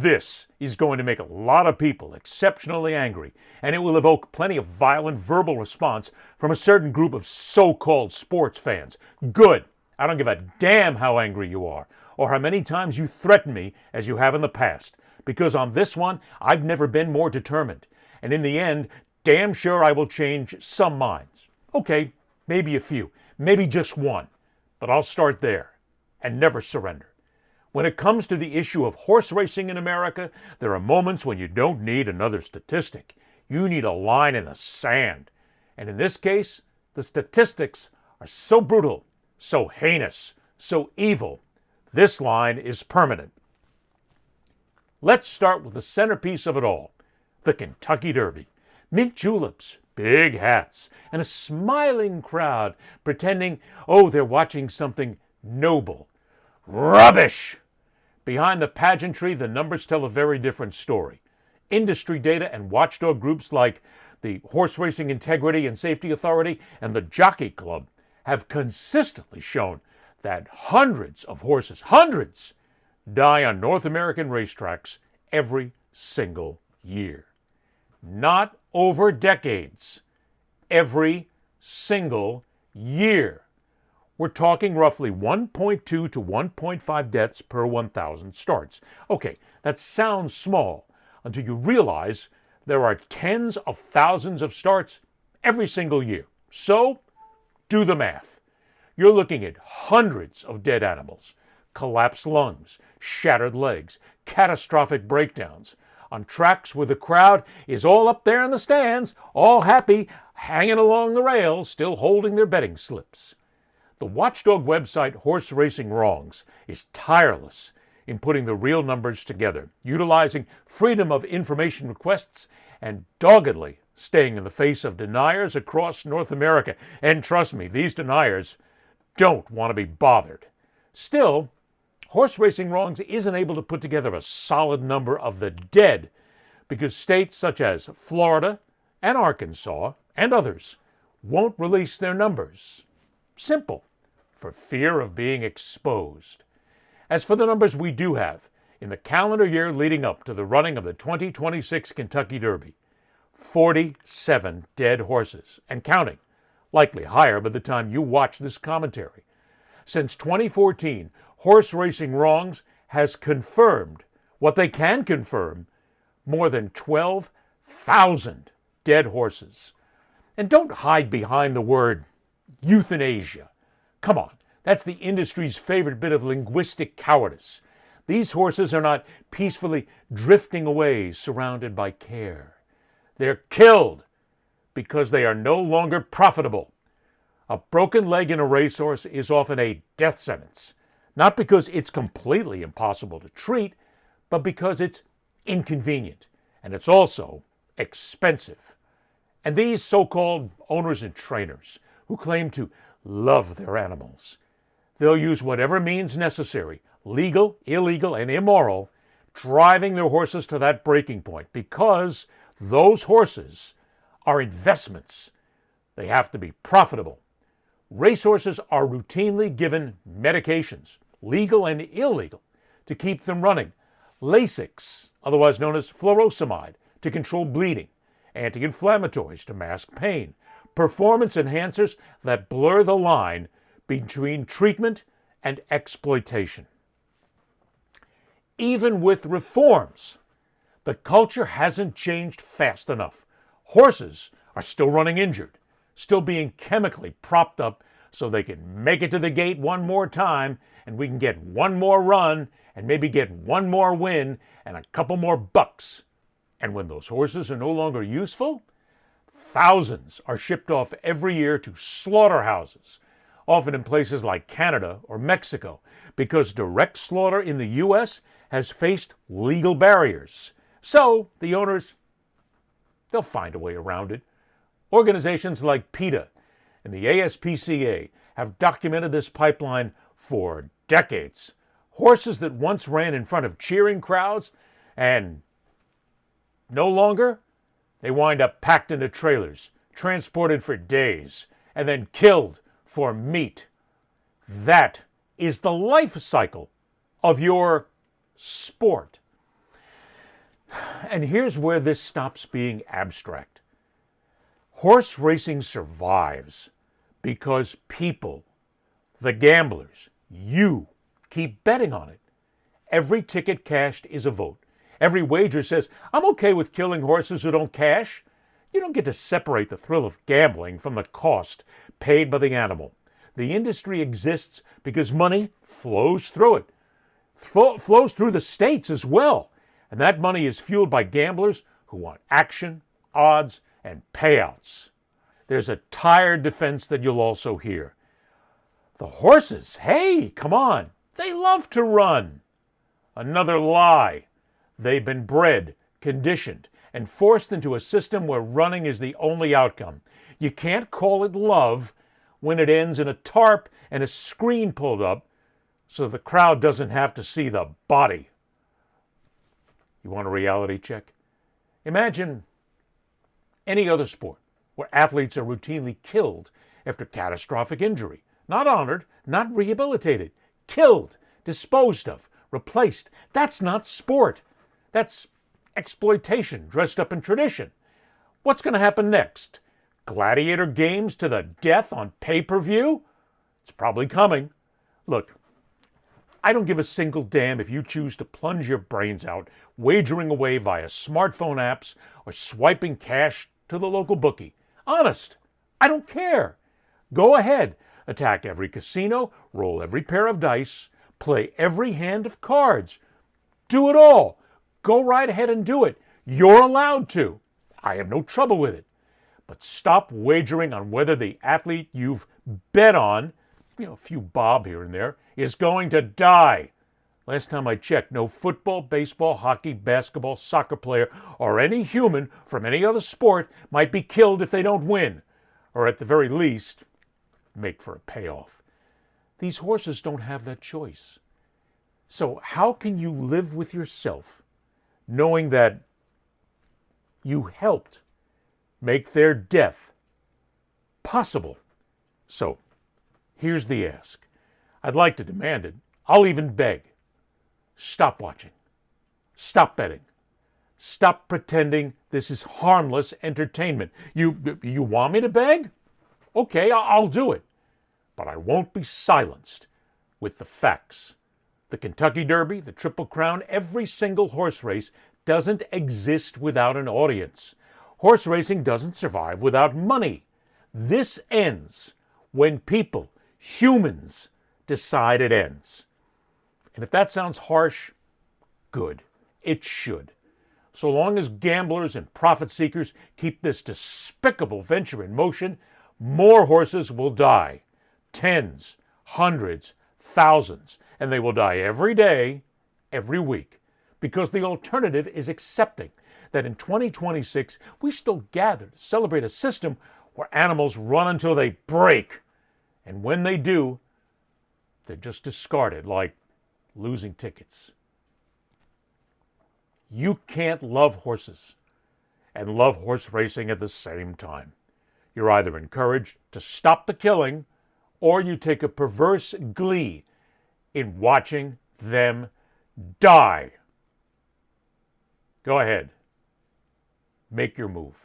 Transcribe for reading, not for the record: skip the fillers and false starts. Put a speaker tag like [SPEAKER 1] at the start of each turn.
[SPEAKER 1] This is going to make a lot of people exceptionally angry, and it will evoke plenty of violent verbal response from a certain group of so-called sports fans. Good. I don't give a damn how angry you are, or how many times you threaten me as you have in the past, because on this one, I've never been more determined. And in the end, damn sure I will change some minds. Okay, maybe a few, maybe just one, but I'll start there and never surrender. When it comes to the issue of horse racing in America, there are moments when you don't need another statistic. You need a line in the sand. And in this case, the statistics are so brutal, so heinous, so evil. This line is permanent. Let's start with the centerpiece of it all, the Kentucky Derby. Mint juleps, big hats, and a smiling crowd pretending, oh, they're watching something noble. Rubbish! Behind the pageantry, the numbers tell a very different story. Industry data and watchdog groups like the Horse Racing Integrity and Safety Authority and the Jockey Club have consistently shown that hundreds of horses, hundreds, die on North American racetracks every single year. Not over decades, every single year. We're talking roughly 1.2 to 1.5 deaths per 1,000 starts. Okay, that sounds small until you realize there are tens of thousands of starts every single year. So, do the math. You're looking at hundreds of dead animals, collapsed lungs, shattered legs, catastrophic breakdowns, on tracks where the crowd is all up there in the stands, all happy, hanging along the rails, still holding their betting slips. The watchdog website Horse Racing Wrongs is tireless in putting the real numbers together, utilizing freedom of information requests and doggedly staying in the face of deniers across North America. And trust me, these deniers don't want to be bothered. Still, Horse Racing Wrongs isn't able to put together a solid number of the dead because states such as Florida and Arkansas and others won't release their numbers. Simple. For fear of being exposed. As for the numbers we do have, in the calendar year leading up to the running of the 2026 Kentucky Derby, 47 dead horses, and counting, likely higher by the time you watch this commentary. Since 2014, Horse Racing Wrongs has confirmed what they can confirm, more than 12,000 dead horses. And don't hide behind the word euthanasia. Come on, that's the industry's favorite bit of linguistic cowardice. These horses are not peacefully drifting away surrounded by care. They're killed because they are no longer profitable. A broken leg in a racehorse is often a death sentence, not because it's completely impossible to treat, but because it's inconvenient, and it's also expensive. And these so-called owners and trainers who claim to love their animals, they'll use whatever means necessary, legal, illegal, and immoral, driving their horses to that breaking point because those horses are investments. They have to be profitable. Racehorses are routinely given medications, legal and illegal, to keep them running. Lasix, otherwise known as furosemide, to control bleeding. Anti-inflammatories to mask pain. Performance enhancers that blur the line between treatment and exploitation. Even with reforms, the culture hasn't changed fast enough. Horses are still running injured, still being chemically propped up so they can make it to the gate one more time and we can get one more run and maybe get one more win and a couple more bucks. And when those horses are no longer useful, thousands are shipped off every year to slaughterhouses, often in places like Canada or Mexico, because direct slaughter in the U.S. has faced legal barriers. So the owners, they'll find a way around it. Organizations like PETA and the ASPCA have documented this pipeline for decades. Horses that once ran in front of cheering crowds and no longer, they wind up packed into trailers, transported for days, and then killed for meat. That is the life cycle of your sport. And here's where this stops being abstract. Horse racing survives because people, the gamblers, you, keep betting on it. Every ticket cashed is a vote. Every wager says, I'm okay with killing horses who don't cash. You don't get to separate the thrill of gambling from the cost paid by the animal. The industry exists because money flows through it. Flows through the states as well. And that money is fueled by gamblers who want action, odds, and payouts. There's a tired defense that you'll also hear. The horses, hey, come on, they love to run. Another lie. They've been bred, conditioned, and forced into a system where running is the only outcome. You can't call it love when it ends in a tarp and a screen pulled up so the crowd doesn't have to see the body. You want a reality check? Imagine any other sport where athletes are routinely killed after catastrophic injury. Not honored, not rehabilitated. Killed, disposed of, replaced. That's not sport. That's exploitation dressed up in tradition. What's going to happen next? Gladiator games to the death on pay-per-view? It's probably coming. Look, I don't give a single damn if you choose to plunge your brains out, wagering away via smartphone apps or swiping cash to the local bookie. Honest, I don't care. Go ahead, attack every casino, roll every pair of dice, play every hand of cards. Do it all. Go right ahead and do it. You're allowed to. I have no trouble with it. But stop wagering on whether the athlete you've bet on, a few bob here and there, is going to die. Last time I checked, no football, baseball, hockey, basketball, soccer player, or any human from any other sport might be killed if they don't win, or at the very least, make for a payoff. These horses don't have that choice. So how can you live with yourself knowing that you helped make their death possible? So here's the ask. I'd like to demand it. I'll even beg. Stop watching. Stop betting. Stop pretending this is harmless entertainment. You want me to beg? Okay, I'll do it. But I won't be silenced with the facts. The Kentucky Derby, the Triple Crown, every single horse race doesn't exist without an audience. Horse racing doesn't survive without money. This ends when people, humans, decide it ends. And if that sounds harsh, good. It should. So long as gamblers and profit seekers keep this despicable venture in motion, more horses will die. Tens, hundreds, thousands. And they will die every day, every week. Because the alternative is accepting that in 2026, we still gather to celebrate a system where animals run until they break. And when they do, they're just discarded like losing tickets. You can't love horses and love horse racing at the same time. You're either encouraged to stop the killing or you take a perverse glee in watching them die. Go ahead. Make your move.